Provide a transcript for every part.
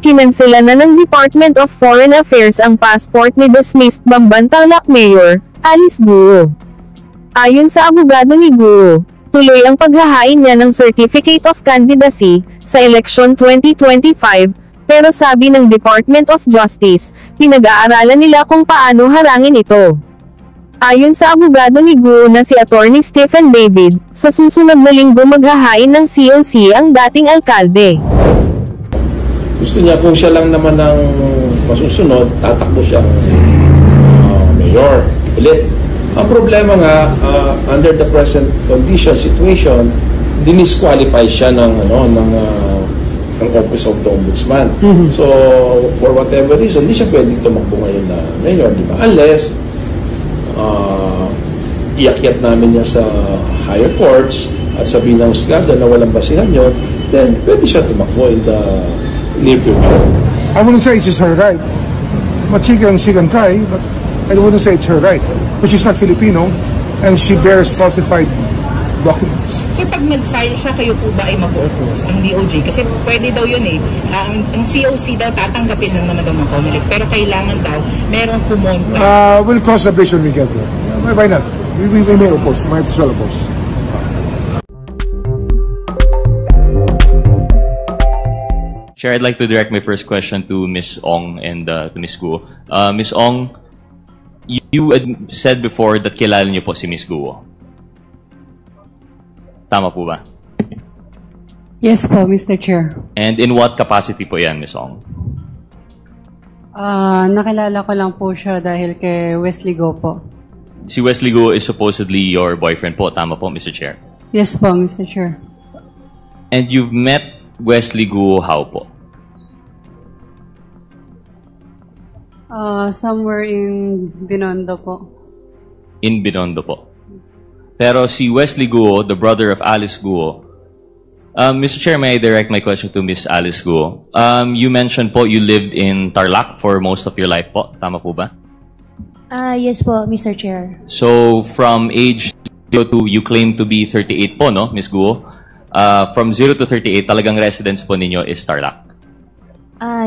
kinansela na ng Department of Foreign Affairs ang passport ni dismissed Bamban Tarlac Mayor, Alice Guo. Ayon sa abogado ni Guo, tuloy ang paghahain niya ng Certificate of Candidacy sa election 2025, pero sabi ng Department of Justice, pinag-aaralan nila kung paano harangin ito. Ayon sa abogado ni Guo na si Attorney Stephen David, sa susunod na linggo maghahain ng COC ang dating alkalde. Gusto niya kung siya lang naman ang masusunod, tatakbo siyang mayor ulit. Ang problema nga, under the present situation, dinisqualify siya ng Office of the Ombudsman. So, for whatever reason, hindi siya pwedeng tumakbo ngayon na mayor, di ba? Unless, iakyat namin niya sa higher courts at sabihin ng husgado na walang basihan yun, then pwede siya tumakbo in the near future. I wouldn't say it's her right, but she can try, but I wouldn't say it's her right. But she's not Filipino, and she bears falsified documents. Sir, pag nag-file siya, kayo po ba ay mag-oppose ang DOJ? Kasi pwede daw yun eh. Ang COC daw, tatanggapin lang naman daw ng COMELEC. Pero kailangan daw, merong pumunta. We'll cross the bridge when we get there. Why not? We may oppose. We might as well oppose. Chair, I'd like to direct my first question to Ms. Ong and to Ms. Guo. Ms. Ong, you had said before that kilala niyo po si Ms. Guo. Tama po ba? Yes po, Mr. Chair. And in what capacity po yan, Ms. Ong? Nakilala ko lang po siya dahil kay Wesley Go po. Si Wesley Guo is supposedly your boyfriend po. Tama po, Mr. Chair. Yes po, Mr. Chair. And you've met Wesley Guo how po? Somewhere in Binondo po. In Binondo po. Pero si Wesley Guo, the brother of Alice Guo, Mr. Chair, may I direct my question to Miss Alice Guo? You mentioned po you lived in Tarlac for most of your life po. Tama po ba? Yes po, Mr. Chair. So, from age 0 to, you claim to be 38 po, no, Miss Guo? From 0 to 38, talagang residence po ninyo is Tarlac?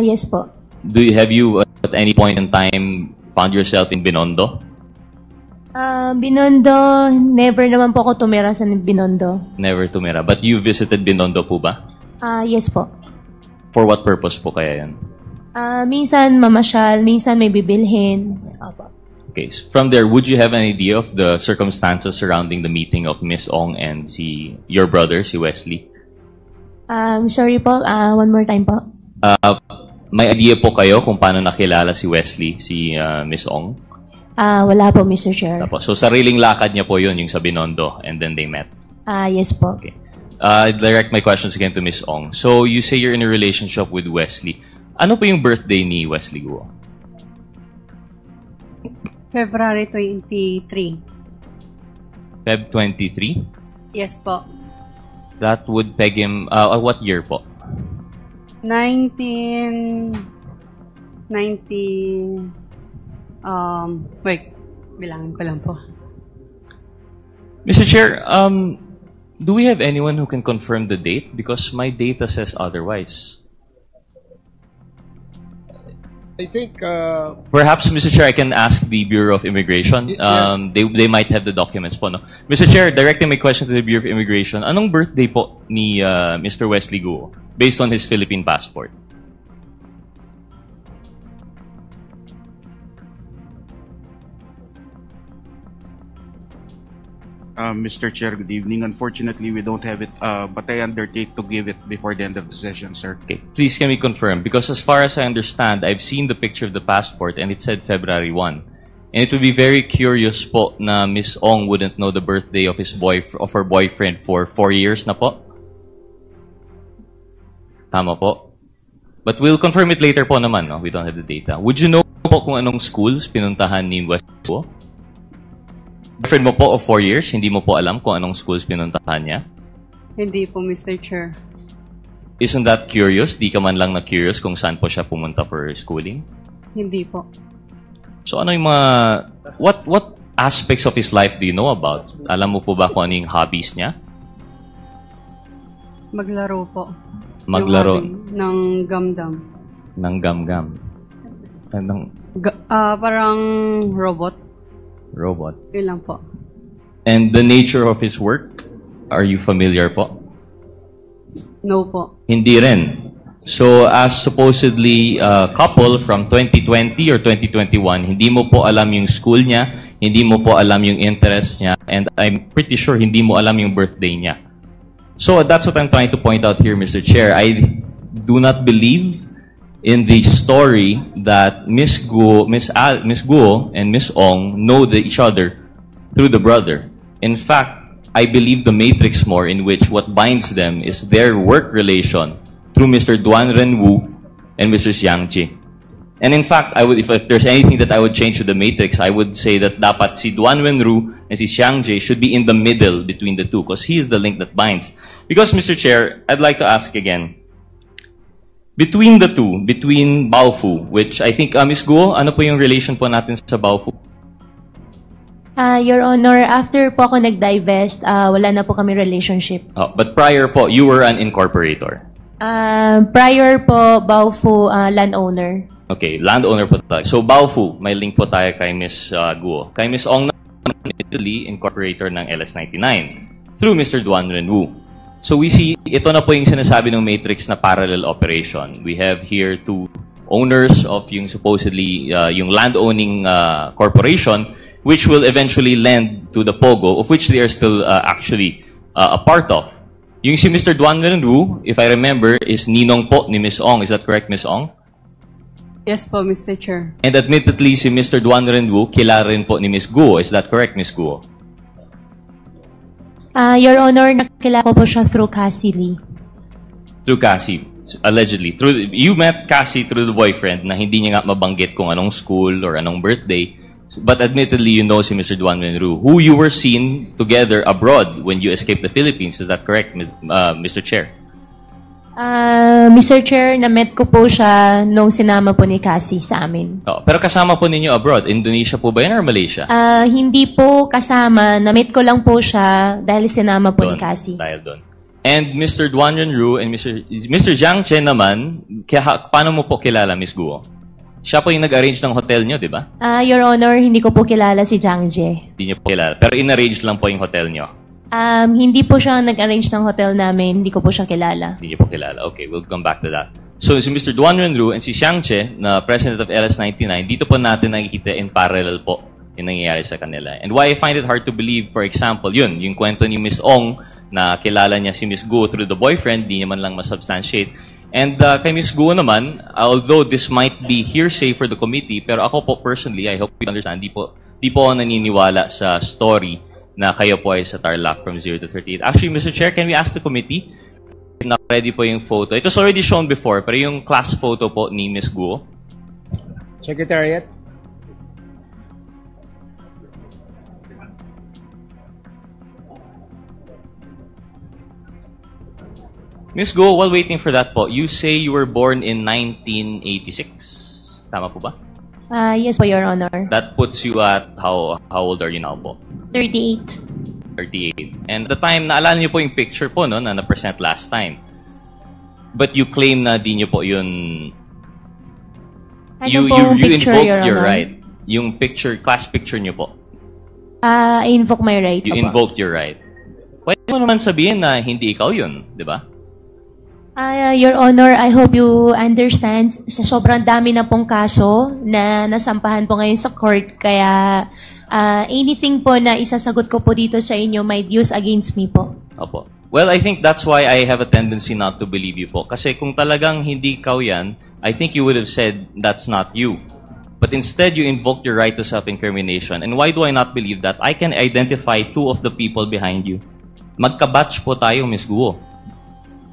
Yes po. Have you, at any point in time, found yourself in Binondo? Binondo, never naman po ako tumira sa Binondo. Never tumira. But you visited Binondo po ba? Yes po. For what purpose po kaya yan? Minsan mamasyal, minsan may bibilhin. Opo. Okay. So from there, would you have an idea of the circumstances surrounding the meeting of Miss Ong and your brother, si Wesley? Sorry po, one more time po. May idea po kayo kung paano nakilala si Wesley, si Miss Ong? Wala po, Mr. Chair. Tapos, so sariling lakad niya po yun, yung sa Binondo, and then they met? Yes po. Okay. I direct my questions again to Miss Ong. So, you say you're in a relationship with Wesley. Ano po yung birthday ni Wesley Guo? February 23. Feb 23? Yes po. That would peg him, what year po? 1990... wait. Bilangin ko lang po. Mr. Chair, do we have anyone who can confirm the date? Because my data says otherwise. I think... Perhaps, Mr. Chair, I can ask the Bureau of Immigration. They might have the documents po, no? Mr. Chair, directing my question to the Bureau of Immigration, anong birthday po ni Mr. Wesley Guo based on his Philippine passport? Mr. Chair, good evening. Unfortunately, we don't have it, but I undertake to give it before the end of the session, sir. Okay. Please, can we confirm? Because as far as I understand, I've seen the picture of the passport and it said February 1. And it would be very curious po na Miss Ong wouldn't know the birthday of her boyfriend for 4 years na po. Tama po. But we'll confirm it later po naman, no? We don't have the data. Would you know po kung anong schools pinuntahan ni Wesley Guo? Boyfriend mo po of 4 years, hindi mo po alam kung anong schools pinuntahan niya? Hindi po, Mr. Chair. Isn't that curious? Di ka man lang na-curious kung saan po siya pumunta for schooling? Hindi po. So ano yung mga... What aspects of his life do you know about? Alam mo po ba kung ano yung hobbies niya? Maglaro po. Maglaro? Ng Gundam. ng gam-gam? Parang robot. Robot. Yun lang po. And the nature of his work, are you familiar po? No po. Hindi rin. So, as supposedly a couple from 2020 or 2021, hindi mo po alam yung school niya, hindi mo po alam yung interest niya, and I'm pretty sure hindi mo alam yung birthday niya. So, that's what I'm trying to point out here, Mr. Chair. I do not believe in the story that Miss Guo and Miss Ong know each other through the brother. In fact, I believe the matrix more in which what binds them is their work relation through Mr. Duan Renwu and Mr. Xiang Jie. And in fact, I would, if there's anything that I would change to the matrix, I would say that dapat si Duan Renwu and si Xiang Jie should be in the middle between the two because he is the link that binds. Because, Mr. Chair, I'd like to ask again, between the two, between Baofu, which I think, Ms. Guo, ano po yung relation po natin sa Baofu? Your Honor, after po ako nag-divest, wala na po kami relationship. Oh, but prior po, you were an incorporator. Prior po, Baofu, landowner. Okay, landowner po tayo. So, Baofu, may link po tayo kay Ms. Guo. Kay Ms. Ong naman, Italy, incorporator ng LS99 through Mr. Duan Renwu. So we see, ito na po yung sinasabi ng matrix na parallel operation. We have here two owners of yung supposedly yung land-owning corporation which will eventually lend to the POGO, of which they are still actually a part of. Yung si Mr. Duan Renwu, if I remember, is ninong po ni Ms. Ong. Is that correct, Ms. Ong? Yes po, Mr. Chair. And admittedly, si Mr. Duan Renwu, kilala rin po ni Ms. Guo. Is that correct, Ms. Guo? Your Honor, nakilala ko po siya through Cassie Lee. Through Cassie, allegedly. You met Cassie through the boyfriend na hindi niya nga mabanggit kung anong school or anong birthday. But admittedly, you know si Mr. Duan Renwu, who you were seen together abroad when you escaped the Philippines. Is that correct, Mr. Chair? Mr. Chair, na-met ko po siya nung sinama po ni Cassie sa amin. Oh, pero kasama po ninyo abroad. Indonesia po ba yan or Malaysia? Hindi po kasama. Na-met ko lang po siya dahil sinama po ni Cassie. Dahil doon. And Mr. Duan Renwu and Mr. Jiang Chen naman, paano mo po kilala, Ms. Guo? Siya po yung nag-arrange ng hotel nyo, di ba? Your Honor, hindi ko po kilala si Jiang Jie. Hindi nyo po kilala. Pero in-arrange lang po yung hotel nyo. Hindi po siya nag-arrange ng hotel namin. Hindi ko po siya kilala. Hindi niyo po kilala. Okay, we'll come back to that. So, si Mr. Duan Renwu and si Xiang Jie, na president of LS99, dito po natin nakikita in parallel po yung nangyayari sa kanila. And why I find it hard to believe, for example, yung kwento ni Ms. Ong na kilala niya si Ms. Guo through the boyfriend, di naman lang masubstantiate. And kay Ms. Guo naman, although this might be hearsay for the committee, pero ako po personally, I hope you understand, di po ako naniniwala sa story na kayo po ay sa Tarlac from 0 to 38. Actually, Mr. Chair, can we ask the committee if na-ready po yung photo? It was already shown before, pero yung class photo po ni Ms. Guo. Secretariat. Ms. Guo, while waiting for that po, you say you were born in 1986. Tama po ba? Yes po, Your Honor. That puts you at, how old are you now po? 38. 38. And at the time, naalala niyo po yung picture po, no, na na-present last time. But you claim na di niyo po yun... You invoked your right. Yung picture, class picture niyo po. I invoke my right. You invoked your right. Pwede mo naman sabihin na hindi ikaw yun, di ba? Your Honor, I hope you understand, sa sobrang dami na pong kaso na nasampahan po ngayon sa court, kaya anything po na isasagot ko po dito sa inyo might use against me po. Opo. Well, I think that's why I have a tendency not to believe you po. Kasi kung talagang hindi ikaw yan, I think you would have said that's not you. But instead, you invoked your right to self-incrimination. And why do I not believe that? I can identify two of the people behind you. Magkabatch po tayo, Ms. Guo.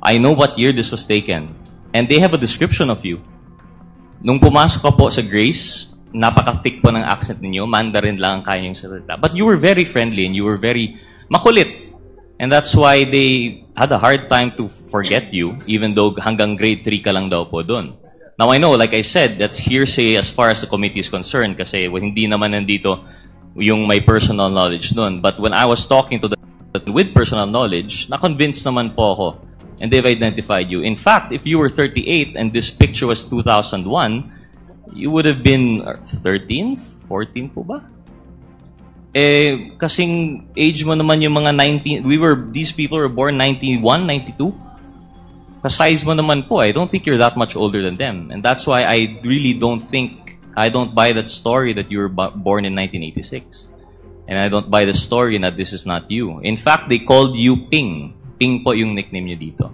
I know what year this was taken. And they have a description of you. Nung pumasok ka po sa Grace, napaka-thick po ng accent ninyo, Mandarin lang ang kaya niyong salita. But you were very friendly and you were very makulit. And that's why they had a hard time to forget you, even though hanggang grade 3 ka lang daw po doon. Now, I know, like I said, that's hearsay as far as the committee is concerned kasi hindi naman nandito yung may personal knowledge doon. But when I was talking to with personal knowledge, na-convince naman po ako and they've identified you. In fact, if you were 38 and this picture was 2001, you would have been 13, 14 po ba? Eh, kasing age mo naman yung mga 19, these people were born 91, 92. Kasize mo naman po, I don't think you're that much older than them. And that's why I really don't buy that story that you were born in 1986. And I don't buy the story that this is not you. In fact, they called you Ping. Ping po yung nickname nyo dito.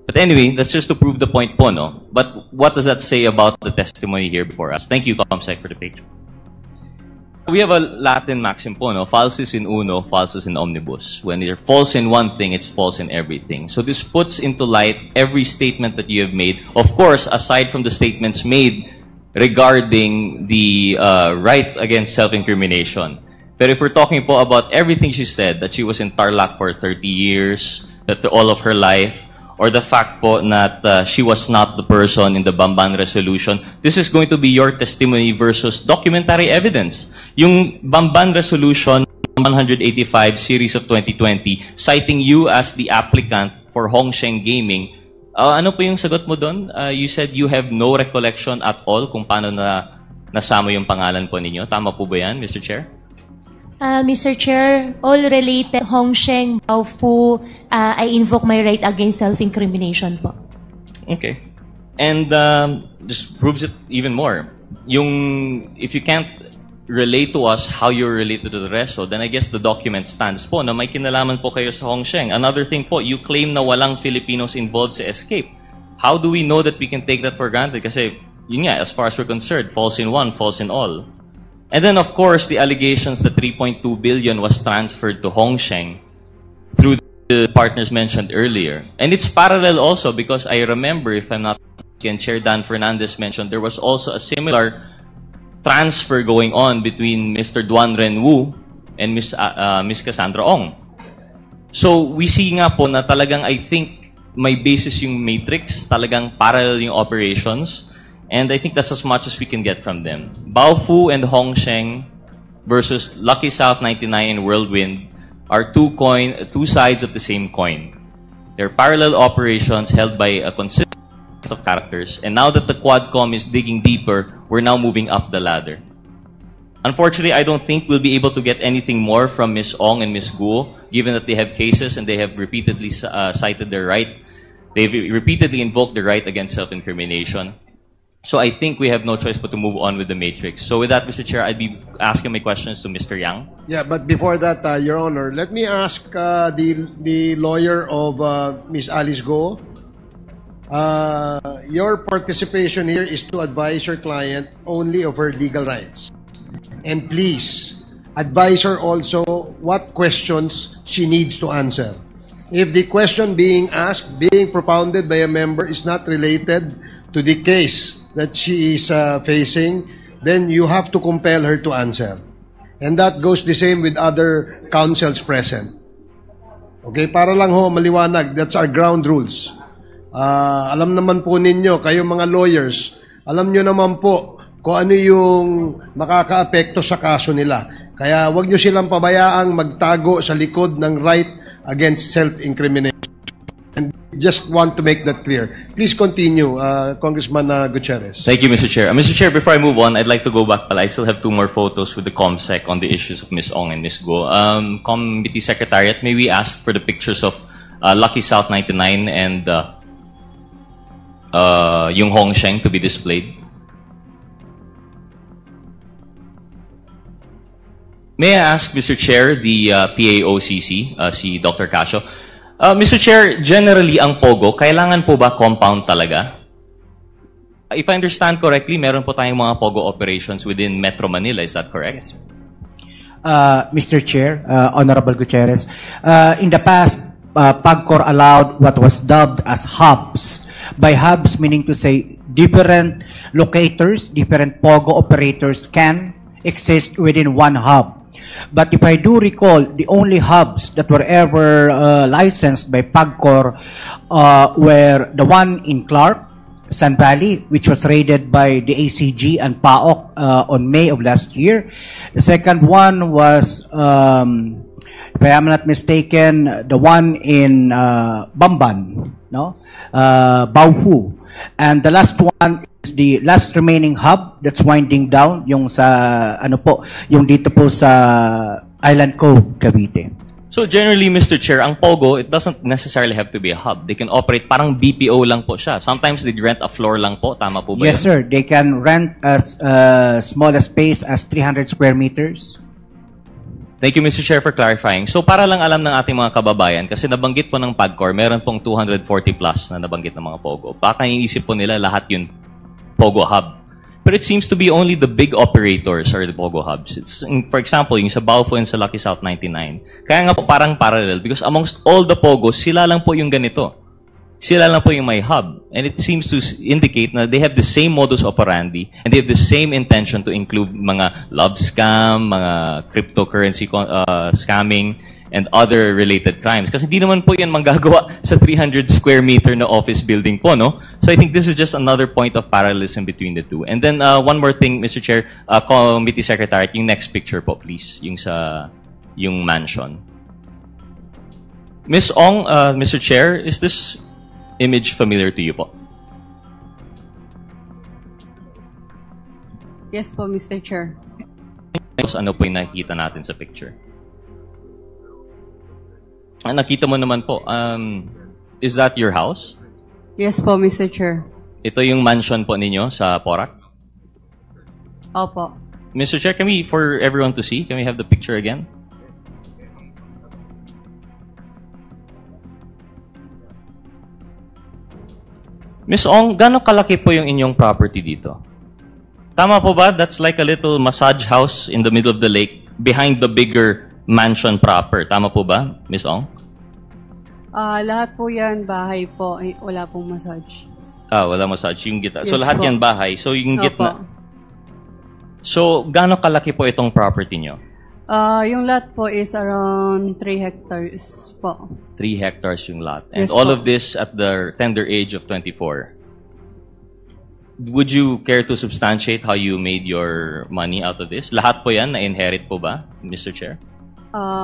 But anyway, that's just to prove the point po, no? But what does that say about the testimony here before us? Thank you, Comsec, for the picture. We have a Latin maxim po, no? Falsis in uno, falsus in omnibus. When you're false in one thing, it's false in everything. So this puts into light every statement that you have made. Of course, aside from the statements made regarding the right against self-incrimination. But if we're talking po about everything she said, that she was in Tarlac for 30 years, that all of her life, or the fact po that she was not the person in the Bamban resolution, this is going to be your testimony versus documentary evidence. Yung Bamban resolution 185 series of 2020, citing you as the applicant for Hongsheng Gaming, ano po yung sagot mo doon? You said you have no recollection at all kung paano nasama yung pangalan po ninyo. Tama po ba yan, Mr. Chair? Mr. Chair, all related Hongsheng, Baofu, I invoke my right against self-incrimination po. Okay. And just proves it even more. If you can't relate to us how you're related to the resto, then I guess the document stands po na may kinalaman po kayo sa Hongsheng. Another thing po, you claim na walang Filipinos involved sa escape. How do we know that we can take that for granted? Kasi, yun nga, as far as we're concerned, false in one, false in all. And then, of course, the allegations that 3.2 billion was transferred to Hongsheng through the partners mentioned earlier. And it's parallel also because I remember, if I'm not mistaken, Chair Dan Fernandez mentioned there was also a similar transfer going on between Mr. Duan Renwu and Ms. Cassandra Ong. So, we see nga po na talagang I think may basis yung matrix, talagang parallel yung operations. And I think that's as much as we can get from them. Baofu and Hongsheng versus Lucky South 99 and Whirlwind are two sides of the same coin. They're parallel operations held by a consistent set of characters. And now that the Quadcom is digging deeper, we're now moving up the ladder. Unfortunately, I don't think we'll be able to get anything more from Ms. Ong and Ms. Guo, given that they have cases and they have repeatedly cited their right. They've repeatedly invoked the right against self-incrimination. So I think we have no choice but to move on with the matrix. So with that, Mr. Chair, I'd be asking my questions to Mr. Yang. Yeah, but before that, Your Honor, let me ask the lawyer of Ms. Alice Go. Your participation here is to advise your client only of her legal rights. And please, advise her also what questions she needs to answer. If the question being asked, being propounded by a member is not related to the case that she is facing, then you have to compel her to answer. And that goes the same with other counsels present. Okay, para lang ho maliwanag, that's our ground rules. Alam naman po ninyo, kayo mga lawyers, alam nyo naman po kung ano yung makakaapekto sa kaso nila. Kaya wag nyo silang pabayaang magtago sa likod ng right against self-incrimination. And just want to make that clear. Please continue, Congressman Gutierrez. Thank you, Mr. Chair. Mr. Chair, before I move on, I'd like to go back. I still have two more photos with the ComSec on the issues of Ms. Ong and Ms. Go. Committee Secretariat, may we ask for the pictures of Lucky South 99 and yung Hongsheng to be displayed? May I ask, Mr. Chair, the PAOCC, si Dr. Casio, Mr. Chair, generally ang POGO, kailangan po ba compound talaga? If I understand correctly, meron po tayong mga POGO operations within Metro Manila, is that correct? Mr. Chair, Honorable Gutierrez, in the past, PAGCOR allowed what was dubbed as hubs. By hubs, meaning to say different locators, different POGO operators can exist within one hub. But if I do recall, the only hubs that were ever licensed by PAGCOR were the one in Clark, Sun Valley, which was raided by the ACG and PAOK on May of last year. The second one was If I am not mistaken, the one in Bamban, no? Baohu. And the last one is the last remaining hub that's winding down, yung sa, ano po, yung dito po sa Island Cove, Cavite. So generally, Mr. Chair, ang POGO, it doesn't necessarily have to be a hub. They can operate parang BPO lang po siya. Sometimes they rent a floor lang po. Tama po ba Yes, yun? sir. They can rent as small a space as 300 square meters. Thank you, Mr. Chair, for clarifying. So para lang alam ng ating mga kababayan, kasi nabanggit po ng PAGCOR, meron pong 240 plus na nabanggit ng mga POGO. Baka iniisip po nila lahat yun POGO hub. But it seems to be only the big operators are the POGO hubs. It's, for example, yung sa Baofu and sa Lucky South 99. Kaya nga po parang parallel because amongst all the POGOs, sila lang po yung ganito. Sila lang po yung may hub. And it seems to indicate na they have the same modus operandi and they have the same intention to include mga love scam, mga cryptocurrency scamming, and other related crimes. Kasi hindi naman po yan manggagawa sa 300 square meter na office building po, no? So I think this is just another point of parallelism between the two. And then one more thing, Mr. Chair, Committee Secretary, yung next picture po, please. Yung mansion. Ms. Ong, Mr. Chair, is this image familiar to you po? Yes po, Mr. Chair. Ano po yung nakikita natin sa picture? Nakita mo naman po, is that your house? Yes po, Mr. Chair. Ito yung mansion po ninyo sa Porac? Opo. Mr. Chair, for everyone to see, can we have the picture again? Ms. Ong, gano'ng kalaki po yung inyong property dito? Tama po ba? That's like a little massage house in the middle of the lake behind the bigger mansion proper. Tama po ba, Ms. Ong? Lahat po yan, bahay po. Ay, wala pong massage. Wala massage. Yung gitna. So Yes lahat po. yan bahay. So yung Opo. gitna. So, gano'ng kalaki po itong property nyo? Yung lot po is around 3 hectares po. 3 hectares yung lot. And Yes all po. of this at the tender age of 24. Would you care to substantiate how you made your money out of this? Lahat po yan na-inherit po ba, Mr. Chair?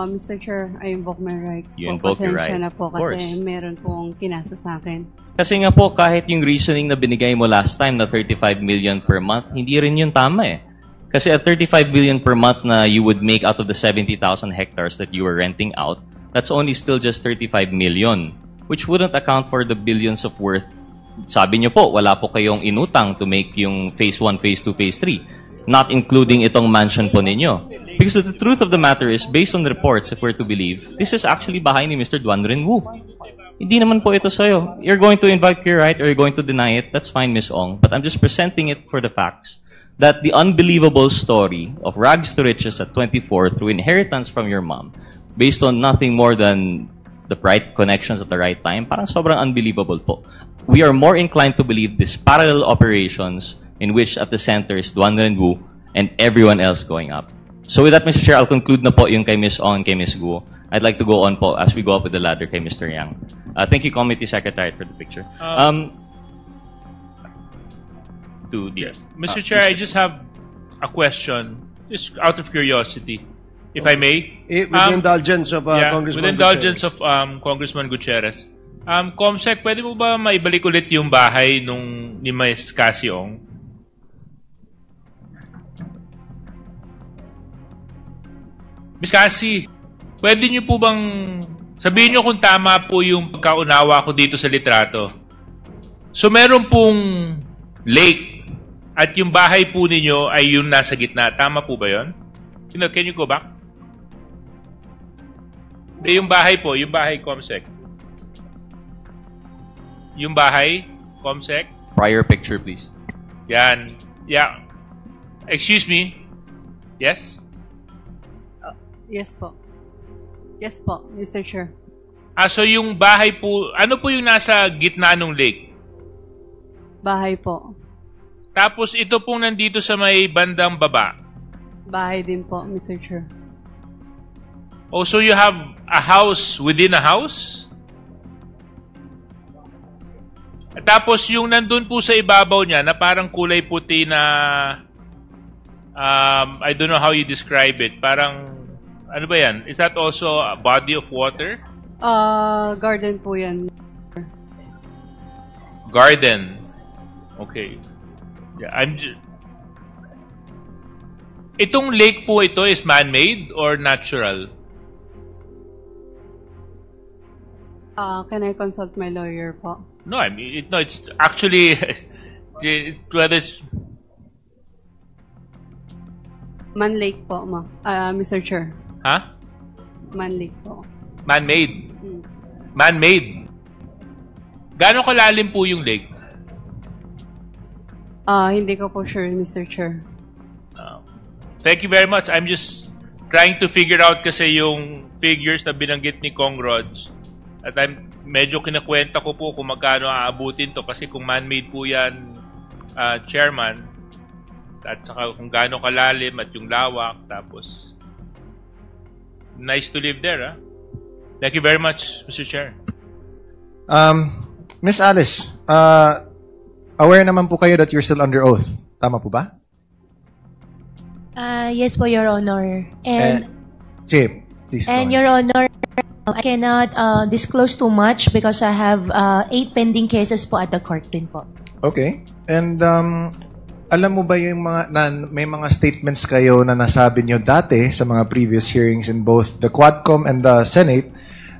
Mr. Chair, I invoke my right. You po. invoke your Pasensya right. na po Of course. kasi meron pong kinasa sa akin. Kasi nga po, kahit yung reasoning na binigay mo last time na 35 million per month, hindi rin yun tama eh. Kasi at 35 billion per month na you would make out of the 70,000 hectares that you were renting out, that's only still just 35 million, which wouldn't account for the billions of worth. Sabi niyo po, wala po kayong inutang to make yung phase 1, phase 2, phase 3, not including itong mansion po ninyo. Because the truth of the matter is, based on the reports, if we're to believe, this is actually bahay ni Mr. Duan Renwu. Hindi naman po ito sa'yo. You're going to invoke your right or you're going to deny it, that's fine, Ms. Ong. But I'm just presenting it for the facts that the unbelievable story of rags to riches at 24 through inheritance from your mom, based on nothing more than the right connections at the right time, parang sobrang unbelievable po. We are more inclined to believe these parallel operations in which at the center is Duan Renwu and everyone else going up. So with that, Mr. Chair, I'll conclude na po yung kay Ms. Ong and kay Ms. Guo. I'd like to go on po as we go up with the ladder kay Mr. Yang. Thank you, Committee Secretary, for the picture. Yes. Mr. Chair, I just have a question, just out of curiosity, if I may. With the indulgence of Congressman with the indulgence of Congressman Gutierrez. Comsec, pwede mo ba maibalik ulit yung bahay ni Ms. Cassie Ong? Ms. Cassie, pwede niyo po bang sabihin niyo kung tama po yung pagkaunawa ko dito sa litrato? So meron pong lake at yung bahay po ninyo ay yung nasa gitna. Tama po ba yun? Can you go back? Yung bahay po, yung bahay, Comsec. Yung bahay, Comsec. Prior picture, please. Yan. Yeah. Excuse me. Yes? Yes po. Yes po, Mr. Chair. So yung bahay po, ano po yung nasa gitna ng lake? Bahay po. Tapos ito pong nandito sa may bandang baba. Bahay din po, Mr. Chair. Oh, so you have a house within a house? At tapos yung nandun po sa ibabaw niya na parang kulay puti na I don't know how you describe it. Parang Ano ba yan? Is that also a body of water? Garden po yan. Garden. Okay. Yeah, itong lake po ito is man-made or natural? Can I consult my lawyer po? No, I mean, it's actually whether it's Man Lake po, Mr. Chair. huh? Man Lake po. Man-made. Man-made. Gaano kalalim po yung lake? Hindi ko po sure, Mr. Chair. Thank you very much. I'm just trying to figure out kasi yung figures na binanggit ni Kong Rods. At I'm medyo kinakwenta ko po kung magkano aabutin to kasi kung man-made po yan, Chairman, at saka kung gaano kalalim at yung lawak, tapos nice to live there, huh? Thank you very much, Mr. Chair. Miss Alice, aware naman po kayo that you're still under oath. Tama po ba? Yes po, Your Honor. And Chip, please go And on. Your Honor, I cannot disclose too much because I have 8 pending cases po at the court din po. Okay. And alam mo ba yung may mga statements kayo na nasabi nyo dati sa mga previous hearings in both the Quadcom and the Senate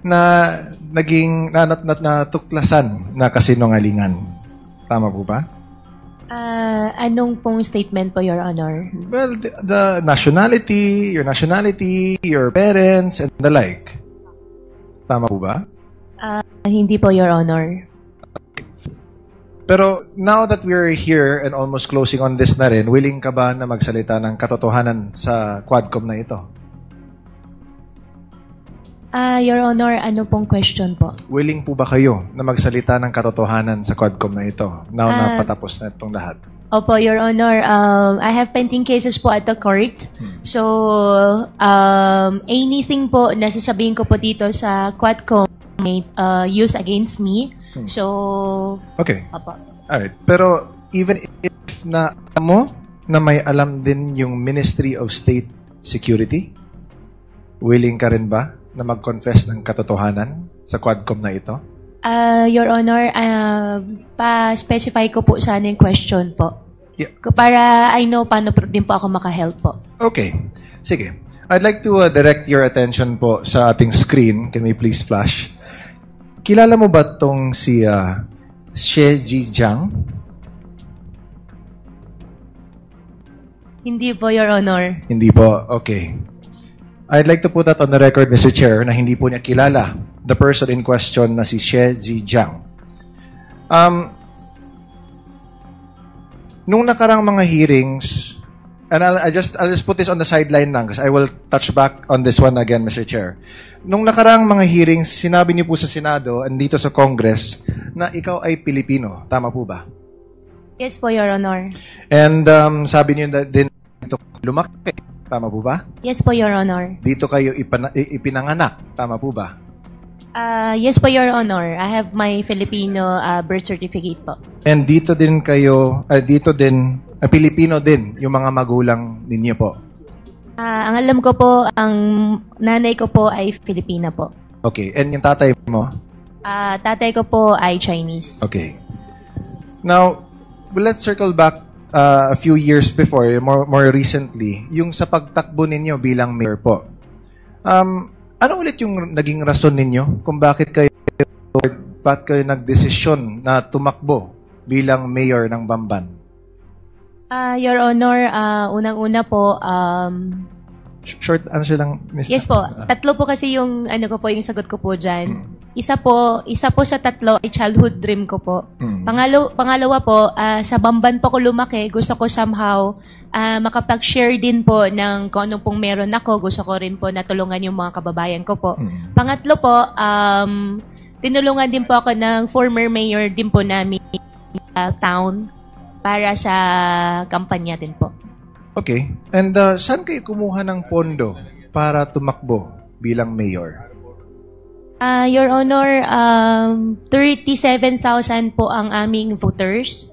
na naging natuklasan na kasinungalingan? Tama po ba? Anong pong statement po, Your Honor? Well, the nationality, your parents, and the like. Tama po ba? Hindi po, Your Honor. Pero now that we're here and almost closing on this na rin, willing ka ba na magsalita ng katotohanan sa Quadcom na ito? Your Honor, ano pong question po? Willing po ba kayo na magsalita ng katotohanan sa Quadcom na ito? Now na patapos na itong lahat. Opo, Your Honor. I have pending cases po at the court. So, anything po na sasabihin ko po dito sa Quadcom may use against me. So, okay. Opo. Alright. Pero even if na mo na may alam din yung Ministry of State Security, willing ka rin ba na mag-confess ng katotohanan sa Quadcom na ito? Your Honor, pa-specify ko po sana yung question po. Yeah. Para I know paano din po ako maka-help po. Okay. Sige. I'd like to direct your attention po sa ating screen. Can we please flash? Kilala mo ba tong si Xie Zhijiang? Hindi po, Your Honor. Hindi po. Okay. I'd like to put that on the record, Mr. Chair, na hindi po niya kilala the person in question na si Xie Zhijiang. Nung nakarang mga hearings, and I'll just put this on the sideline lang because I will touch back on this one again, Mr. Chair. Nung nakarang mga hearings, sinabi niyo po sa Senado and dito sa Congress na ikaw ay Pilipino. Tama po ba? Yes po, Your Honor. And sabi niyo din dito lumaki. Tama po ba? Yes po, Your Honor. Dito kayo ipinanganak. Tama po ba? Yes po, Your Honor. I have my Filipino birth certificate po. And dito din kayo, Pilipino din yung mga magulang ninyo po? Ang alam ko po, ang nanay ko po ay Filipina po. Okay. And yung tatay mo? Tatay ko po ay Chinese. Okay. Now, let's circle back a few years before, more recently, yung sa pagtakbo ninyo bilang mayor po. Ano ulit yung naging rason ninyo kung bakit kayo nagdesisyon na tumakbo bilang mayor ng Bamban? Your Honor, unang-una po, short answer lang, Ms. Yes po. Tatlo po kasi yung ko po, yung sagot ko po diyan. Isa po sa tatlo ay childhood dream ko po. Pangalawa po, sa Bamban po ko lumaki, gusto ko somehow makapag-share din po ng kung anong pong meron ako. Gusto ko rin po natulungan yung mga kababayan ko po. Pangatlo po, tinulungan din po ako ng former mayor din po namin town para sa kampanya din po. Okay. And saan kayo kumuha ng pondo para tumakbo bilang mayor? Your Honor, 37,000 po ang aming voters.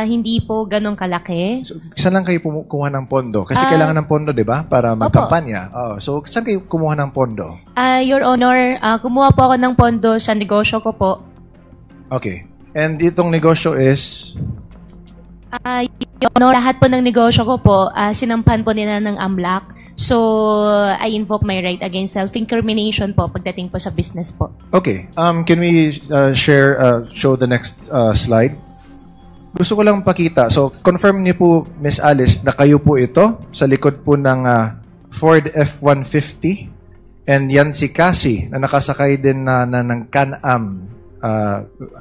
Hindi po ganun kalaki. Saan lang kayo kumuha ng pondo? Kasi kailangan ng pondo, di ba? Para magkampanya. So, saan kayo kumuha ng pondo? Your Honor, kumuha po ako ng pondo sa negosyo ko po. Okay. And itong negosyo is? Your Honor, lahat po ng negosyo ko po, sinampan po nila ng AMLAC. So, I invoke my right against self-incrimination po pagdating po sa business po. Okay. Can we show the next slide? Gusto ko lang pakita. So, confirm niyo po, Miss Alice, na kayo po ito sa likod po ng Ford F-150. And yan si Cassie na nakasakay din ng Can-Am.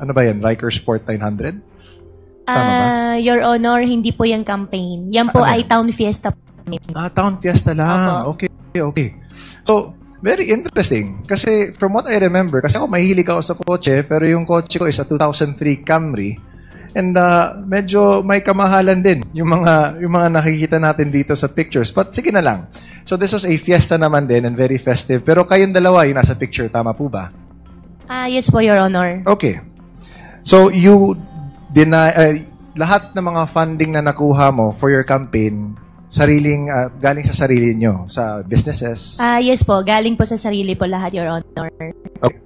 Ano ba yan? Riker Sport 900? Tama ba? Your Honor, hindi po yung campaign. Yan po ay Town Fiesta. Town Fiesta lang. Okay. So, very interesting. Kasi from what I remember, kasi ako mahilig ako sa kotse, pero yung kotse ko is a 2003 Camry. And medyo may kamahalan din yung mga nakikita natin dito sa pictures. But sige na lang. So this was a fiesta naman din and very festive. Pero kayong dalawa yung nasa picture, tama po ba? Yes po, Your Honor. Okay. So you lahat ng mga funding na nakuha mo for your campaign, galing sa sarili nyo, sa businesses? Yes po, galing po sa sarili po lahat, Your Honor. Okay.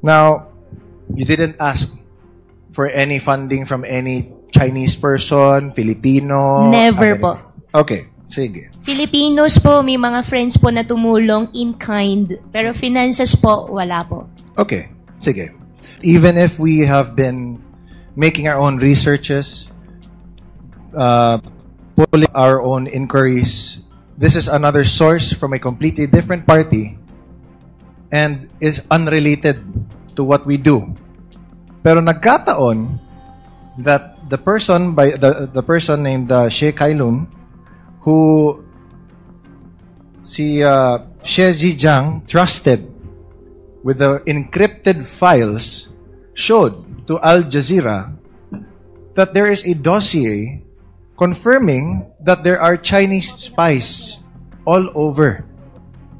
Now, you didn't ask for any funding from any Chinese person, Filipino? Never po. Okay, sige. Filipinos po, may mga friends po na tumulong in kind. Pero finances po, wala po. Okay, sige. Even if we have been making our own researches, pulling our own inquiries, this is another source from a completely different party and is unrelated to what we do. Pero nagkataon that the person named Xie Kailun, who si Xie Zhijiang trusted with the encrypted files, showed to Al Jazeera that there is a dossier confirming that there are Chinese spies all over,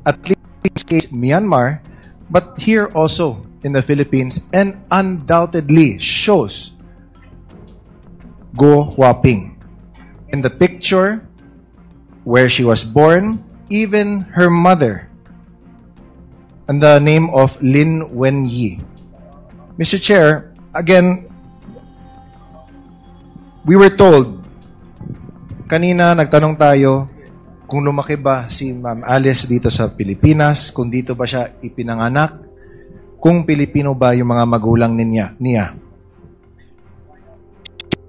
at least Myanmar, but here also in the Philippines, and undoubtedly shows Guo Huaping. In the picture where she was born, even her mother, and the name of Lin Wenyi. Mr. Chair, again, we were told, kanina nagtanong tayo kung lumaki ba si Ma'am Alice dito sa Pilipinas, kung dito ba siya ipinanganak, kung Pilipino ba yung mga magulang niya.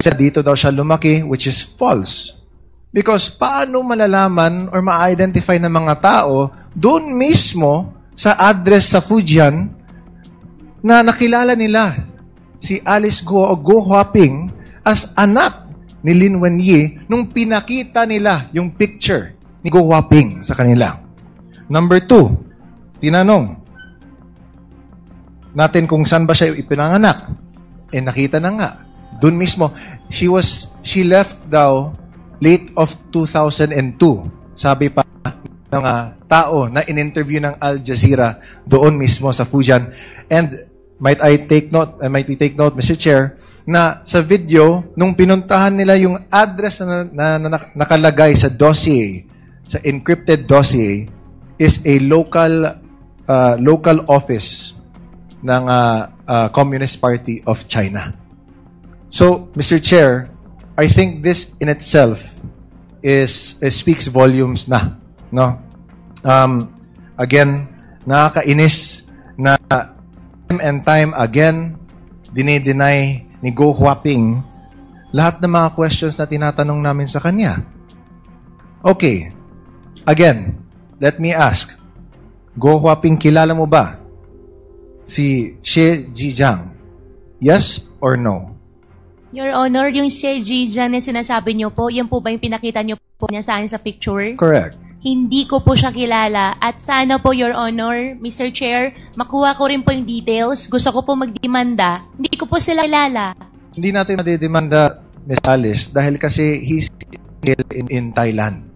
Dito daw siya lumaki, which is false. Because paano malalaman or ma-identify ng mga tao doon mismo sa address sa Fujian na nakilala nila si Alice Guo o Guo Huaping as anak ni Lin Wenyi nung pinakita nila yung picture ni Guo Huaping sa kanila. Number 2, tinanong natin kung saan ba siya ipinanganak. Nakita na nga. Doon mismo, she left daw late of 2002. Sabi pa ng tao na in-interview ng Al Jazeera doon mismo sa Fujian. And might we take note, Mr. Chair, na sa video, nung pinuntahan nila yung address na nakalagay sa dossier, sa encrypted dossier, is a local office ng Communist Party of China. So, Mr. Chair, I think this in itself speaks volumes na. No? Again, nakakainis na time and time again, dinideny ni Guo Huaping lahat ng mga questions na tinatanong namin sa kanya. Okay. Again, let me ask. Guo Huaping, kilala mo ba si Xie Zhijiang? Yes or no? Your Honor, yung Xie Zhijiang na sinasabi niyo po, yan po ba yung pinakita niyo po niya sa akin sa picture? Correct. Hindi ko po siya kilala. At sana po, Your Honor, Mr. Chair, makuha ko rin po yung details. Gusto ko po magdemanda. Hindi ko po sila kilala. Hindi natin madidemanda, Ms. Alice, dahil kasi he's still in Thailand.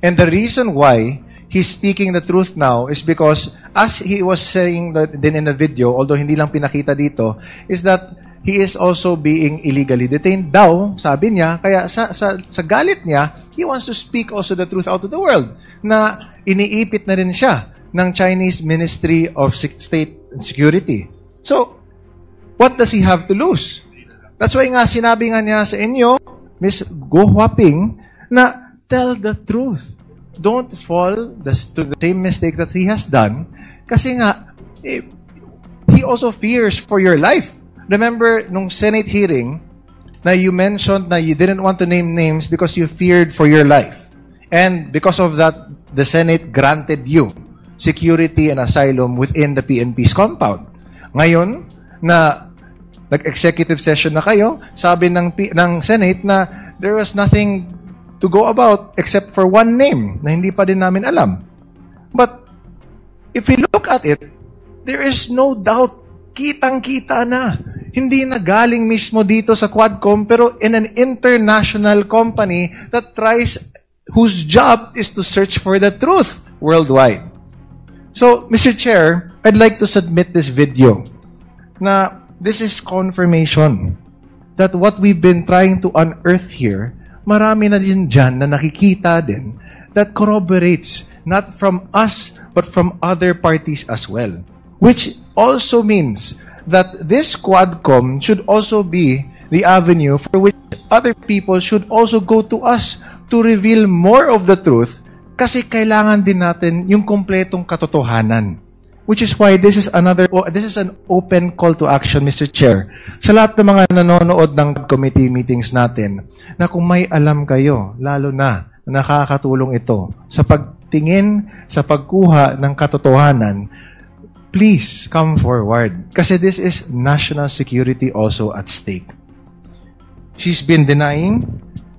And the reason why he's speaking the truth now is because, as he was saying din in the video, although hindi lang pinakita dito, is that he is also being illegally detained daw, sabi niya. Kaya sa galit niya, he wants to speak also the truth out to the world na iniipit na rin siya ng Chinese Ministry of State and Security. So, what does he have to lose? That's why nga sinabi nga niya sa inyo, Ms. Go Huaping, na tell the truth. Don't fall to the same mistakes that he has done. Kasi nga, he also fears for your life. Remember, nung Senate hearing, na you mentioned na you didn't want to name names because you feared for your life. And because of that, the Senate granted you security and asylum within the PNP's compound. Ngayon, na nag-executive session na kayo, sabi ng Senate na there was nothing to go about except for one name na hindi pa din namin alam. But if we look at it, there is no doubt, kitang-kita na. Hindi na galing mismo dito sa Quadcom, pero in an international company that whose job is to search for the truth worldwide. So, Mr. Chair, I'd like to submit this video na this is confirmation that what we've been trying to unearth here, marami na din dyan na nakikita din that corroborates not from us but from other parties as well. Which also means that this Quadcom should also be the avenue for which other people should also go to us to reveal more of the truth kasi kailangan din natin yung kompletong katotohanan. Which is why this is an open call to action, Mr. Chair. Sa lahat ng mga nanonood ng committee meetings natin, na kung may alam kayo, lalo na nakakatulong ito sa pagtingin, sa pagkuha ng katotohanan, please come forward. Kasi this is national security also at stake. She's been denying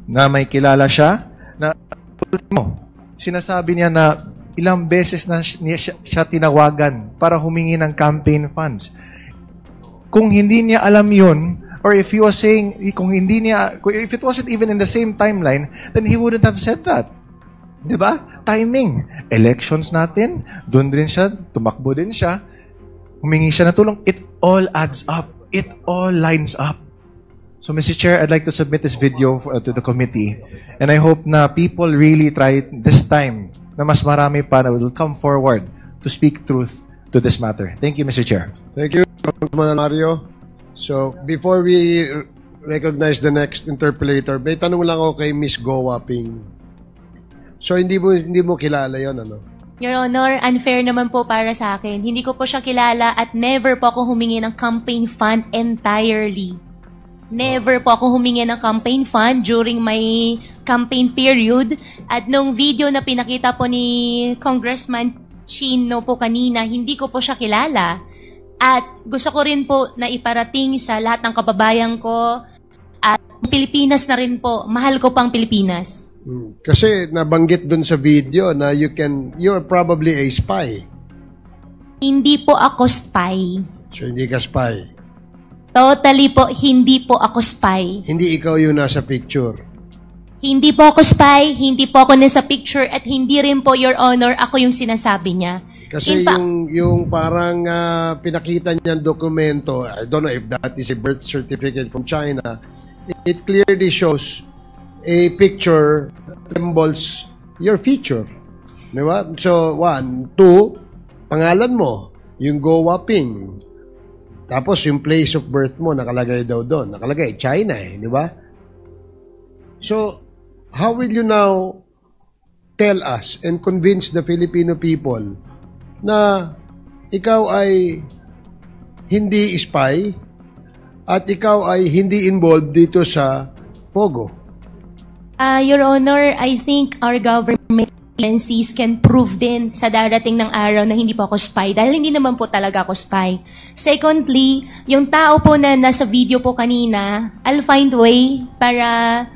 na may kilala siya, na sinasabi niya na ilang beses na siya tinawagan para humingi ng campaign funds. Kung hindi niya alam yun, or if he was saying, if it wasn't even in the same timeline, then he wouldn't have said that. Diba? Timing. Elections natin, doon din siya, tumakbo din siya, humingi siya ng tulong. It all adds up. It all lines up. So, Mr. Chair, I'd like to submit this video to the committee. And I hope na people really try this time na mas marami pa na will come forward to speak truth to this matter. Thank you, Mr. Chair. Thank you, Congressman Mario. So, before we recognize the next interpellator, may tanong lang ako kay Ms. Go Huaping. So, hindi mo kilala yon, ano? Your Honor, unfair naman po para sa akin. Hindi ko po siya kilala at never po ako humingi ng campaign fund entirely. Never po ako humingi ng campaign fund during my campaign period. At nung video na pinakita po ni Congressman Chino po kanina, hindi ko po siya kilala. At gusto ko rin po na iparating sa lahat ng kababayan ko at Pilipinas na rin po. Mahal ko pang Pilipinas. Kasi nabanggit dun sa video na you're probably a spy. Hindi po ako spy. So, hindi ka spy? Totally po, hindi po ako spy. Hindi ikaw yung nasa picture? Hindi po ako spy, hindi po ako nasa picture, at hindi rin po, Your Honor, ako yung sinasabi niya. Kasi yung parang pinakita niyang dokumento, I don't know if that is a birth certificate from China, it clearly shows a picture that resembles your feature. Diba? So, 1, 2, pangalan mo, yung Go Huaping. Tapos, yung place of birth mo, nakalagay daw doon. Nakalagay, China di ba? So, how will you now tell us and convince the Filipino people na ikaw ay hindi spy at ikaw ay hindi involved dito sa Pogo? Your Honor, I think our government agencies can prove din sa darating ng araw na hindi po ako spy dahil hindi naman po talaga ako spy. Secondly, yung tao po na nasa video po kanina, I'll find way para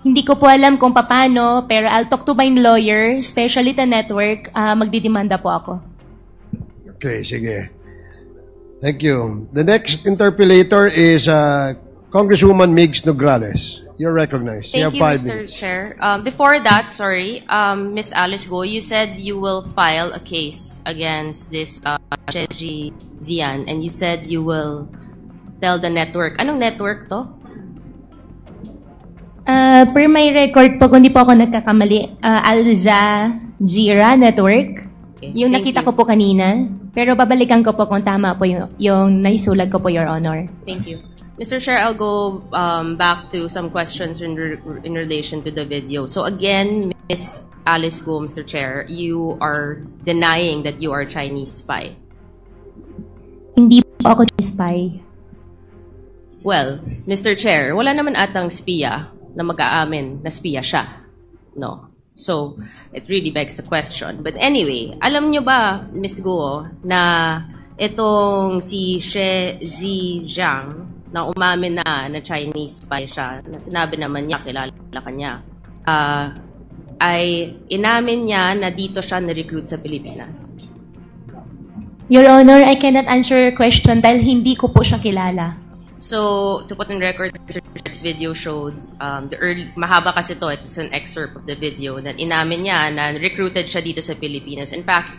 hindi ko po alam kung paano, pero I'll talk to my lawyer, especially the network, magdidemanda po ako. Okay, sige. Thank you. The next interpellator is Congresswoman Migs Nograles. You're recognized. Thank you have 5 Mr. minutes. Chair. Before that, Ms. Alice Go, you said you will file a case against this Cheji Zian, and you said you will tell the network. Anong network to? Per my record po, kung di po ako nagkakamali, Al Jazeera Network. Okay, Yung thank nakita you. ko po kanina. Pero babalikan ko po kung tama po yung naisulat ko po, Your Honor. Thank you. Mr. Chair, I'll go back to some questions in relation to the video. So again, Ms. Alice Go, Mr. Chair, you are denying that you are a Chinese spy. Hindi po ako spy. Well, Mr. Chair, wala naman atang spiya na mag-aamin na spiya siya. No. So, it really begs the question. But anyway, alam nyo ba, Ms. Guo, na itong si She Ziyang, na umamin na Chinese spy siya, na sinabi naman niya, kilala ka niya, ay inamin niya na dito siya na-recruit sa Pilipinas? Your Honor, I cannot answer your question dahil hindi ko po siya kilala. So, to put in record, this video showed, mahaba kasi to, it's an excerpt of the video, na inamin niya na recruited siya dito sa Pilipinas. In fact,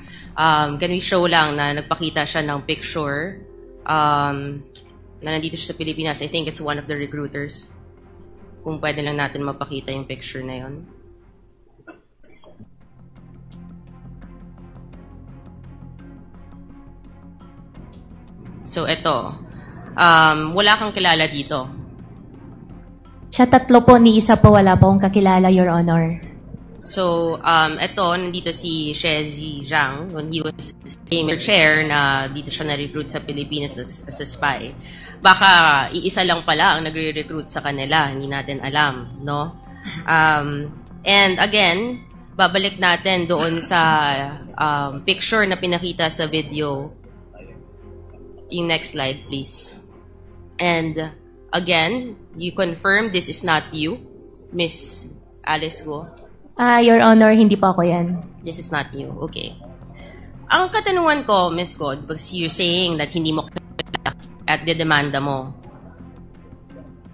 can we show lang na nagpakita siya ng picture na nandito siya sa Pilipinas. I think it's one of the recruiters. Kung pwede lang natin mapakita yung picture na yon. So, ito. Wala kang kilala dito. Siya tatlo po, ni isa po wala po akong kakilala, Your Honor. So, ito, nandito si She Ziyang when he was saying, Mr. Chair, na dito siya na-recruit sa Pilipinas as a spy. Baka iisa lang pala ang nagre-recruit sa kanila, hindi natin alam, no? And again, babalik natin doon sa picture na pinakita sa video. Yung next slide, please. And again, you confirm this is not you, Miss Alice Go? Your Honor, hindi po ako yan. This is not you. Okay. Ang katanungan ko, Miss God, because you're saying that hindi mo at dedemanda mo,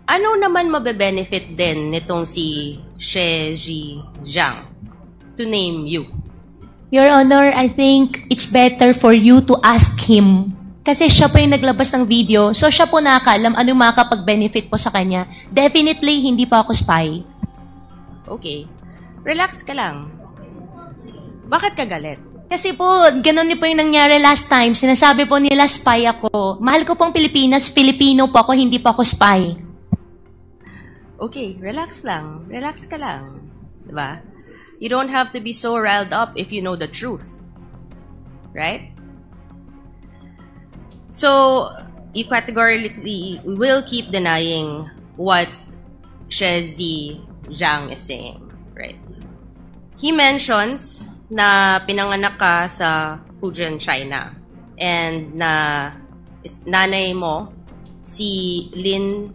ano naman mabe-benefit din nitong si She Ziyang to name you? Your Honor, I think it's better for you to ask him. Kasi siya po yung naglabas ng video, so siya po nakakaalam ano makakapag-benefit po sa kanya. Definitely, hindi po ako spy. Okay. Relax ka lang. Bakit ka galit? Kasi po, ganun din po yung nangyari last time. Sinasabi po nila spy ako. Mahal ko pong Pilipinas, Filipino po ako, hindi po ako spy. Okay, relax lang. Relax ka lang. Diba? You don't have to be so riled up if you know the truth. Right? So, you categorically will keep denying what She Ziyang is saying. Right? He mentions na pinanganak ka sa Fujian, China. And na nanay mo si Lin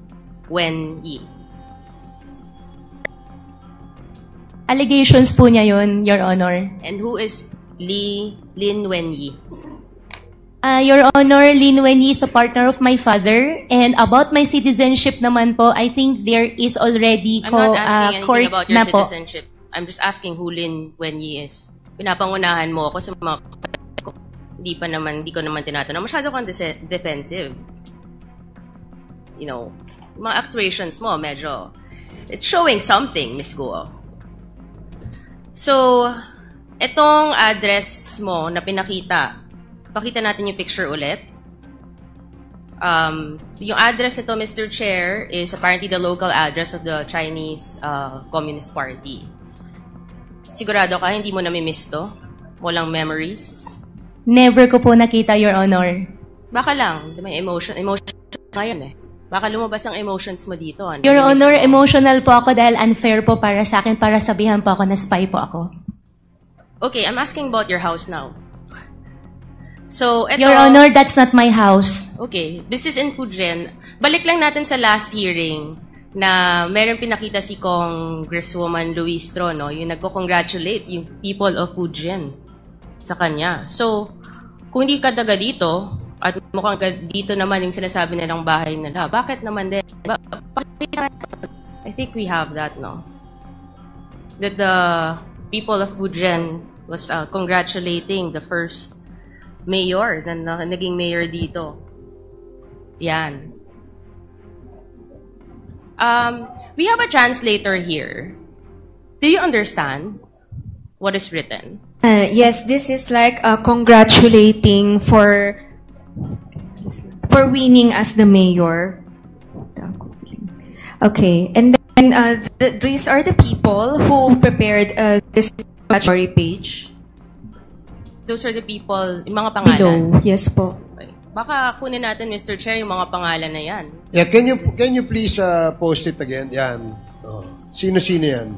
Wenyi. Allegations po niya yun, Your Honor. And who is Lin Wenyi? Your Honor, Lin Wenyi is a partner of my father. And about my citizenship naman po, I think there is already I'm not asking anything about your na po. citizenship. I'm just asking who Lin Wenyi is. Pinapangunahan mo ako sa mga hindi ko naman tinatanong. Masyado kang defensive. You know, mga actuations mo, medyo, it's showing something, Miss Guo. So, etong address mo na pinakita, pakita natin yung picture ulit. Yung address nito, Mr. Chair, is apparently the local address of the Chinese Communist Party. Sigurado ka, hindi mo nami-miss to? Walang memories? Never ko po nakita, Your Honor. Baka lang, may emotion ngayon eh. Baka lumabas ang emotions mo dito. Your Honor, emotional po ako dahil unfair po para sa akin, para sabihan po ako na spy po ako. Okay, I'm asking about your house now. So, eto, Your Honor, that's not my house. Okay, this is in Fujian. Balik lang natin sa last hearing na meron pinakita si Congresswoman Luistro, no? Yung nagko-congratulate yung people of Fujian sa kanya. So, kung hindi ka taga dito, at mukhang dito naman yung sinasabi nilang bahay nila, bakit naman din? I think we have that, no? That the people of Fujian was congratulating the first mayor na naging mayor dito. Yan. We have a translator here. Do you understand what is written? Yes, this is like congratulating for winning as the mayor. Okay, and then these are the people who prepared this congratulatory page. Those are the people, yung mga pangalan. Below, yes po. Okay. Baka kunin natin, Mr. Chair, yung mga pangalan na yan. Yeah, can you please post it again? Yan. Oh. Sino-sino yan?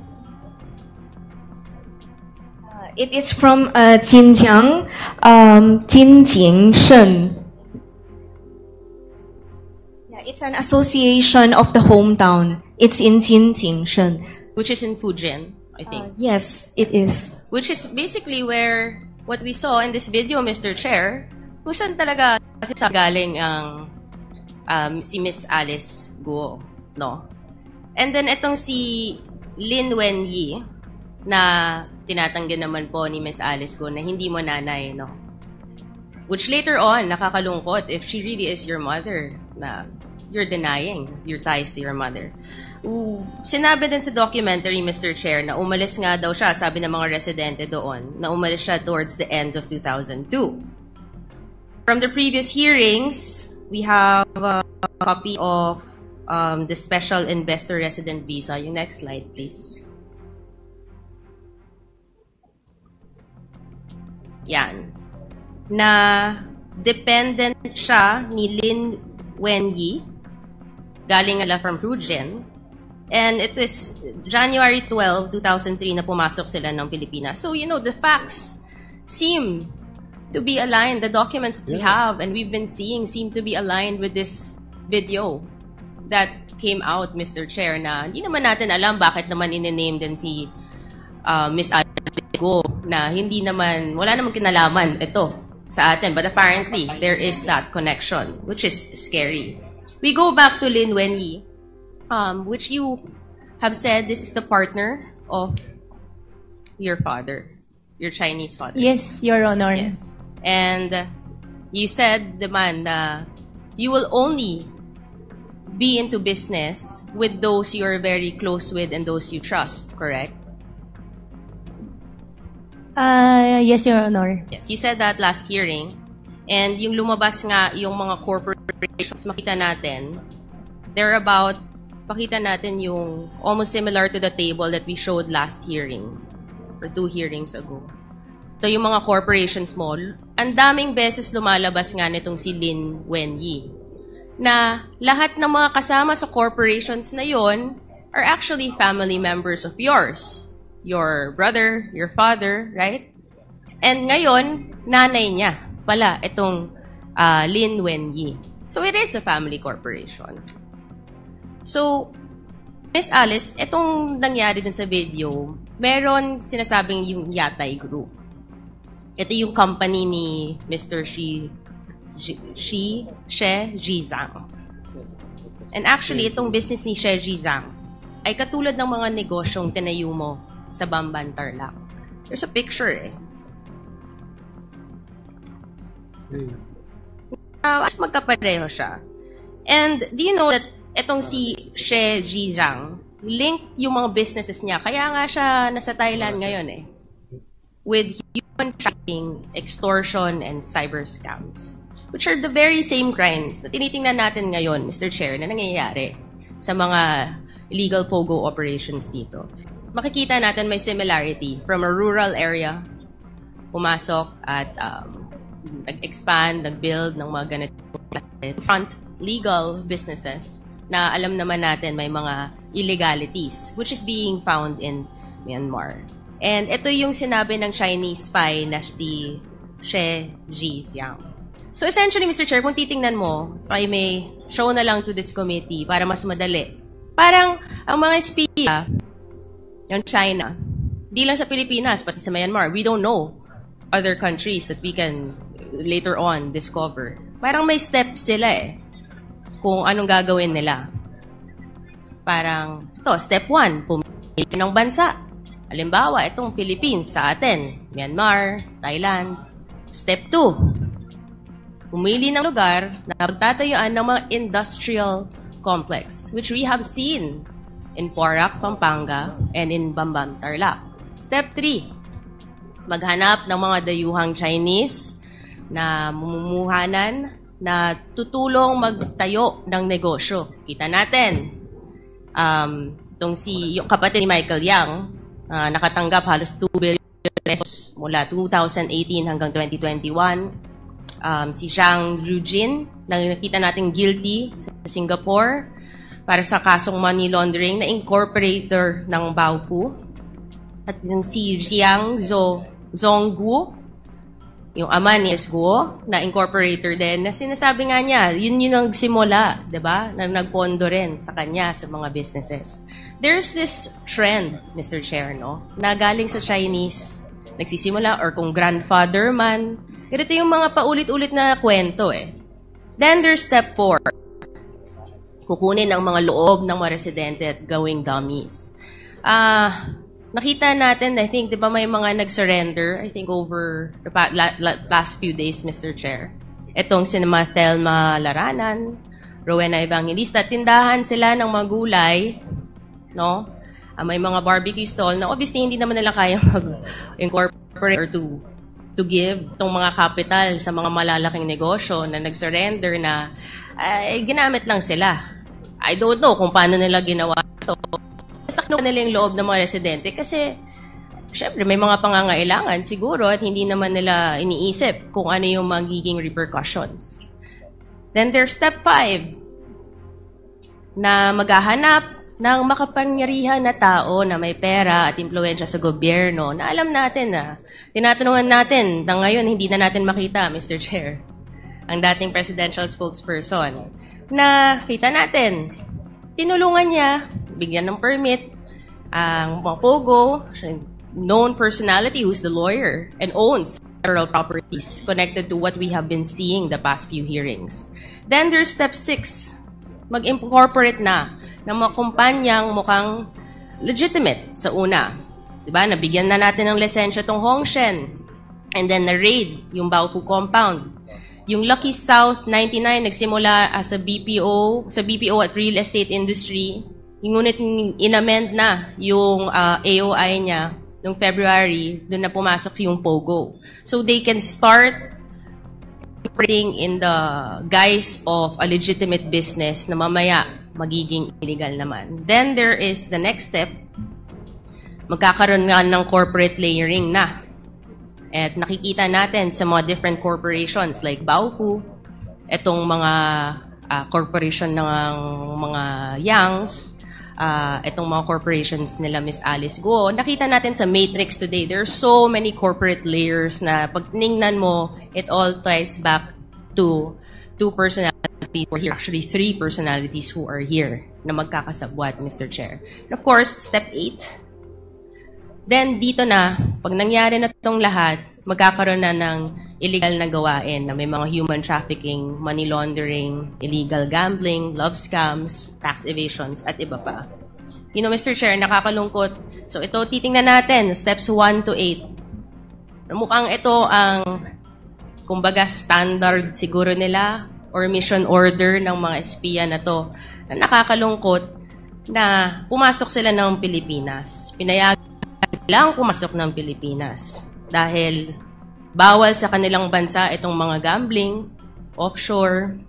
It is from Jinjiang, Jinjing Shen. Yeah, it's an association of the hometown. It's in Jinjing Shen. Which is in Fujian, I think. Yes, it is. Which is basically where what we saw in this video, Mr. Chair, kung saan talaga kasi galing ang si Miss Alice Guo, no? And then itong si Lin Wenyi na tinatanggi naman po ni Miss Alice Guo na hindi mo nanay, no? Which later on, nakakalungkot if she really is your mother, na you're denying your ties to your mother. Sinabi din sa documentary, Mr. Chair, na umalis nga daw siya, sabi ng mga residente doon, na umalis siya towards the end of 2002. From the previous hearings, we have a copy of the Special Investor Resident Visa. Yung next slide, please. Yan. Na dependent siya ni Lin Wenyi, galing nga from Fujian. And it is January 12, 2003 na pumasok sila ng Pilipinas. So, you know, the facts seem to be aligned. The documents that we have and we've been seeing seem to be aligned with this video that came out, Mr. Chair, na hindi naman natin alam bakit naman in-name din si Miss Alice Guo na hindi naman, wala namang kinalaman ito sa atin. But apparently, there is that connection, which is scary. We go back to Lin Wenyi, which you have said this is the partner of your father, your Chinese father. Yes, Your Honor. Yes. And you said, naman, na you will only be into business with those you are very close with and those you trust, correct? Yes, Your Honor. Yes, you said that last hearing. And yung lumabas nga, yung mga corporations, makita natin, they're about, pakita natin yung almost similar to the table that we showed last hearing, or 2 hearings ago. Ito yung mga corporations mo. Ang daming beses lumalabas nga nitong si Lin Wenyi, na lahat ng mga kasama sa corporations na yon are actually family members of yours. Your brother, your father, right? And ngayon, nanay niya pala itong Lin Wenyi. So it is a family corporation. So, Miss Alice, itong nangyari din sa video, meron sinasabing yung Yatay Group. Ito yung company ni Mr. She Zhizang. And actually, itong business ni She Zhizang ay katulad ng mga negosyong tinayo mo sa Bamban, Tarlac. There's a picture eh. Mas magkapareho siya. And do you know that itong si She Zhizang, link yung mga businesses niya. Kaya nga siya nasa Thailand ngayon eh. With human trafficking, extortion, and cyber scams. Which are the very same crimes na tinitingnan natin ngayon, Mr. Chair, na nangyayari sa mga illegal POGO operations dito. Makikita natin may similarity from a rural area, pumasok at nag-expand, nag-build ng mga ganito front legal businesses na alam naman natin may mga illegalities which is being found in Myanmar. And ito yung sinabi ng Chinese spy na si She Zhizang. So essentially, Mr. Chair, kung titingnan mo, I may show na lang to this committee para mas madali. Parang ang mga espiya ng China, di lang sa Pilipinas, pati sa Myanmar, we don't know other countries that we can later on discover. Parang may steps sila eh, kung anong gagawin nila. Parang, ito, step 1, pumili ng bansa. Halimbawa, itong Philippines sa atin, Myanmar, Thailand. Step 2, pumili ng lugar na pagtatayuan ng mga industrial complex, which we have seen in Porac, Pampanga, and in Bamban, Tarlac. Step 3, maghanap ng mga dayuhang Chinese na mumumuhanan na tutulong magtayo ng negosyo. Kita natin, yung kapatid ni Michael Yang, nakatanggap halos 2 billion pesos mula 2018 hanggang 2021. Si Zhang Yujin, na nakita natin guilty sa Singapore para sa kasong money laundering na incorporator ng Baopu. At yung si Jiang Zhongguo, yung ama ni Guo, na incorporator din, na sinasabi nga niya, yun ang simula, diba? Na nagpondo rin sa kanya sa mga businesses. There's this trend, Mr. Chair, no? Na galing sa Chinese, nagsisimula, or kung grandfather man, ganito yung mga paulit-ulit na kwento eh. Then there's step 4. Kukunin ang mga loob ng mga residente at gawing dummies. Nakita natin, I think, di ba may mga nag-surrender, I think over the last few days, Mr. Chair. Itong sinema Thelma Laranan, Rowena Evangelista, tindahan sila ng mga gulay, no? May mga barbecue stall na obviously hindi naman nila kaya mag-incorporate or to give itong mga capital sa mga malalaking negosyo na nag-surrender na ginamit lang sila. I don't know kung paano nila ginawa ito. Sakno nila yung loob ng mga residente kasi syempre may mga pangangailangan siguro at hindi naman nila iniisip kung ano yung magiging repercussions. Then there's step 5 na maghahanap ng makapangyarihan na tao na may pera at impluwensya sa gobyerno na alam natin na tinatanungan natin na ngayon hindi na natin makita, Mr. Chair, ang dating presidential spokesperson na kita natin, tinulungan niya, bigyan ng permit, ang mga pogo, known personality who's the lawyer and owns several properties connected to what we have been seeing the past few hearings. Then there's step 6, mag-incorporate na ng mga kumpanyang mukhang legitimate sa una. Diba? Nabigyan na natin ng lisensya tong Hongshen. And then na-raid yung Baofu compound. Yung Lucky South 99 nagsimula sa BPO at real estate industry. Ngunit inamend na yung AOI niya noong February, doon na pumasok yung POGO. So they can start operating in the guise of a legitimate business na mamaya magiging illegal naman. Then there is the next step, magkakaroon nga ng corporate layering na. At nakikita natin sa mga different corporations like Baofu, itong mga corporation ng mga Yangs, itong mga corporations nila Miss Alice Guo. Nakita natin sa Matrix today, there are so many corporate layers na pag tinignan mo, it all ties back to two personalities who are here. Actually, 3 personalities who are here na magkakasabwat, Mr. Chair. And of course, step 8. Then, dito na, pag nangyari na itong lahat, magkakaroon na ng illegal na gawain na may mga human trafficking, money laundering, illegal gambling, love scams, tax evasions, at iba pa. You know, Mr. Chair, nakakalungkot. So, ito, titingnan natin, steps 1 to 8. Mukhang ito ang, kumbaga, standard siguro nila or mission order ng mga espiya na to. Na nakakalungkot na pumasok sila ng Pilipinas. Pinayagan silang pumasok ng Pilipinas. Dahil bawal sa kanilang bansa itong mga gambling, offshore,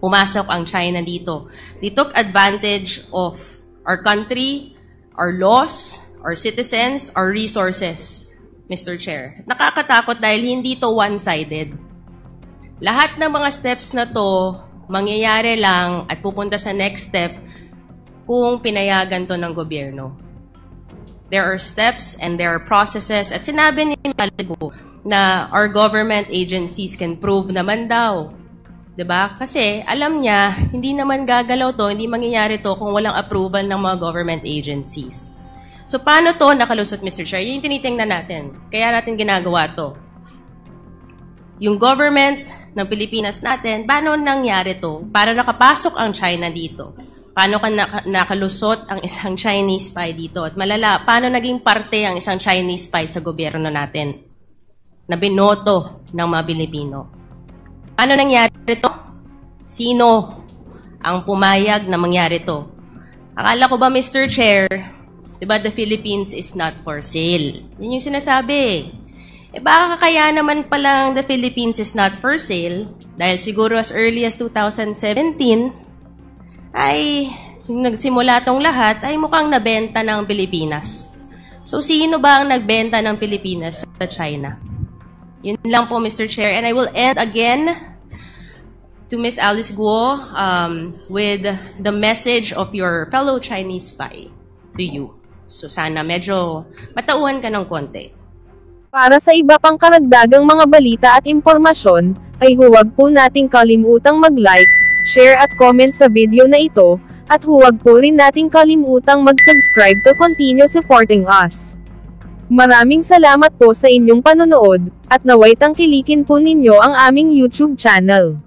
pumasok ang China dito. They took advantage of our country, our laws, our citizens, our resources, Mr. Chair. Nakakatakot dahil hindi to one-sided. Lahat ng mga steps na to, mangyayari lang at pupunta sa next step kung pinayagan to ng gobyerno. There are steps and there are processes. At sinabi ni Malibu na our government agencies can prove naman daw. Diba? Kasi alam niya, hindi naman gagalaw to, hindi mangyayari to kung walang approval ng mga government agencies. So paano to nakalusot, Mr. Chair? Yung tinitingnan natin. Kaya natin ginagawa to. Yung government ng Pilipinas natin, paano nangyari to? Para nakapasok ang China dito? Paano nakalusot ang isang Chinese spy dito? At malala, paano naging parte ang isang Chinese spy sa gobyerno natin na binoto ng mga Pilipino? Paano nangyari to? Sino ang pumayag na mangyari to. Akala ko ba, Mr. Chair, diba the Philippines is not for sale? Yun yung sinasabi. Baka kaya naman palang the Philippines is not for sale dahil siguro as early as 2017 ay nagsimula tong lahat ay mukhang nabenta ng Pilipinas. So sino ba ang nagbenta ng Pilipinas sa China? Yun lang po, Mr. Chair. And I will end again to Ms. Alice Guo with the message of your fellow Chinese spy to you. So sana medyo matauhan ka ng konti. Para sa iba pang karagdagang mga balita at impormasyon, ay huwag po nating kalimutang mag-like, share at comment sa video na ito, at huwag po rin nating kalimutang mag-subscribe to continue supporting us. Maraming salamat po sa inyong panonood, at naway tangkilikin po ninyo ang aming YouTube channel.